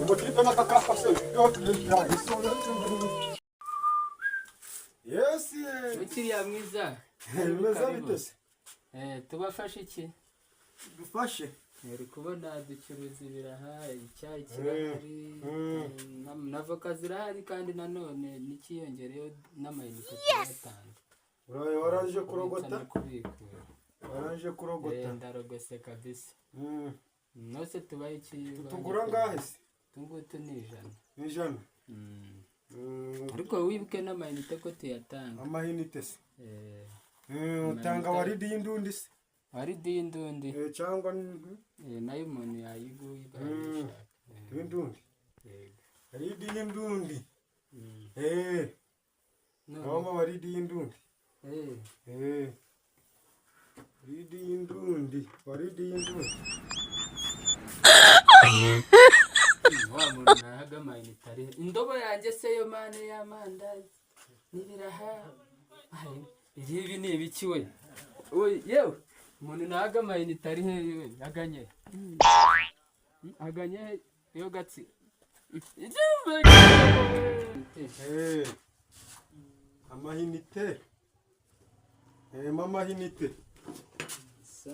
Umutiripe n'akakapa se. Yes. Mukiriya mwiza. Meza bitese. Tubafashe iki? Dufashe. Uri kubona ducuruza ibiraha, icyayi kirahari, n'avoka zirahari kandi nanone n'ikiyongereyo n'amayinite tuyatanga. Waraje kurogota? Waraje kurogota? Ndarogose kabisa. Nose tubaye iki? Tugura ngahe se? Tungutu ni 100. 100. Ariko wibuke n'amayinite ko tuyatanga. Amayinite se? Utanga waridi y'indundi se? Waridi y'indundi. Cyangwa nayo umuntu yayiguye y'indundi. Waridi y'indundi. Naoma waridi y'indundi. Waridi y'indundi. Waridi y'indundi. Wa muntu nahaga amayinite ari indobo yanjye se yo mane y'amandazi n'ibiraha. Ibi ni ibiki we? Yewe umuntu nahaga amayinite ari he aganye? Aganye yo gatsi. Amahinite. Mama hinite. Sa